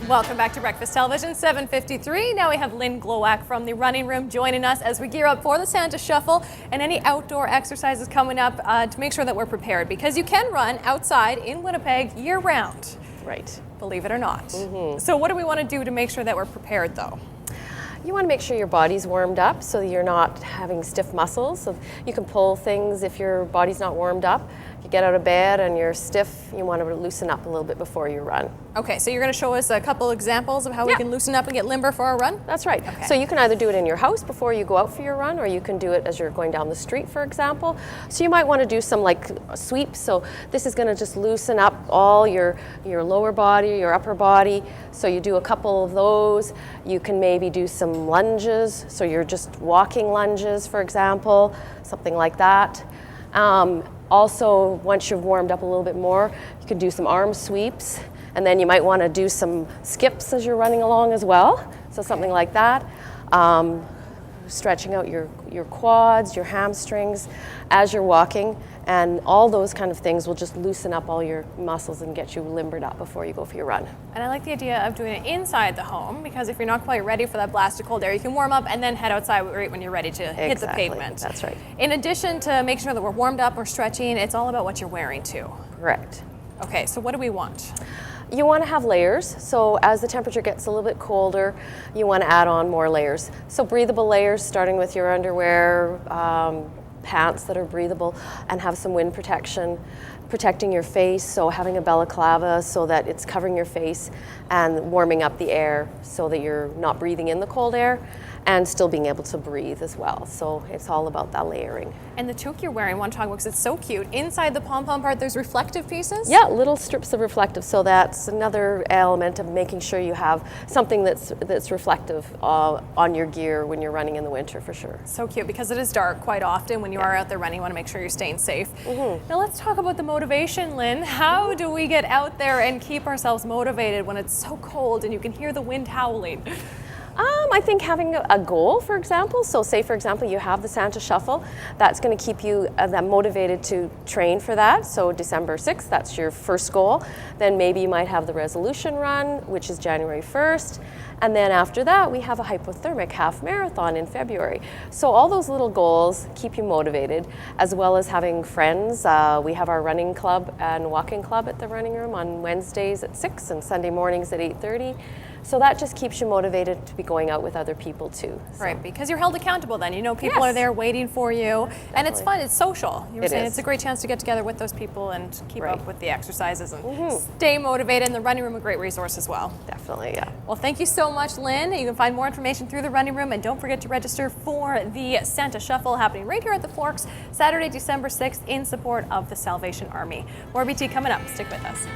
Welcome back to Breakfast Television, 7:53. Now we have Lynn Glowacz from the running room joining us as we gear up for the Santa Shuffle and any outdoor exercises coming up to make sure that we're prepared, because you can run outside in Winnipeg year-round. Right. Believe it or not. So what do we want to do to make sure that we're prepared, though? You want to make sure your body's warmed up so you're not having stiff muscles. So you can pull things if your body's not warmed up. If you get out of bed and you're stiff, you want to loosen up a little bit before you run. Okay, so you're going to show us a couple examples of how we can loosen up and get limber for our run? That's right. Okay. So you can either do it in your house before you go out for your run, or you can do it as you're going down the street, for example. So you might want to do some like sweeps. So this is going to just loosen up all your lower body, your upper body. So you do a couple of those. You can maybe do some lunges. So you're just walking lunges, for example, something like that. Also, once you've warmed up a little bit more, you can do some arm sweeps. And then you might want to do some skips as you're running along as well. So something like that. Stretching out your quads, your hamstrings as you're walking. And all those kind of things will just loosen up all your muscles and get you limbered up before you go for your run. And I like the idea of doing it inside the home, because if you're not quite ready for that blast of cold air, you can warm up and then head outside right when you're ready to hit the pavement. That's right. In addition to making sure that we're warmed up or stretching, it's all about what you're wearing too. Correct. Okay, so what do we want? You want to have layers, so as the temperature gets a little bit colder, you want to add on more layers. So breathable layers, starting with your underwear, pants that are breathable, and have some wind protection, protecting your face, so having a balaclava so that it's covering your face and warming up the air so that you're not breathing in the cold air and still being able to breathe as well. So it's all about that layering. And the toque you're wearing, I want to talk about because it's so cute. Inside the pom-pom part, there's reflective pieces? Yeah, little strips of reflective. So that's another element of making sure you have something that's reflective on your gear when you're running in the winter, for sure. So cute, because it is dark quite often when you are out there running. You want to make sure you're staying safe. Now let's talk about the motivation, Lynn. How do we get out there and keep ourselves motivated when it's so cold and you can hear the wind howling? I think having a goal, for example. So say, for example, you have the Santa Shuffle. That's going to keep you motivated to train for that. So December 6th, that's your first goal. Then maybe you might have the resolution run, which is January 1st. And then after that, we have a hypothermic half marathon in February. So all those little goals keep you motivated, as well as having friends. We have our running club and walking club at the running room on Wednesdays at 6 and Sunday mornings at 8:30. So that just keeps you motivated to be going out with other people too. So. Right, because you're held accountable then. You know people are there waiting for you. Definitely. And it's fun, it's social. You were saying it's a great chance to get together with those people and keep up with the exercises and stay motivated. And the running room, a great resource as well. Definitely, yeah. Well, thank you so much, Lynn. You can find more information through the running room, and don't forget to register for the Santa Shuffle happening right here at the Forks, Saturday, December 6th, in support of the Salvation Army. More BT coming up. Stick with us.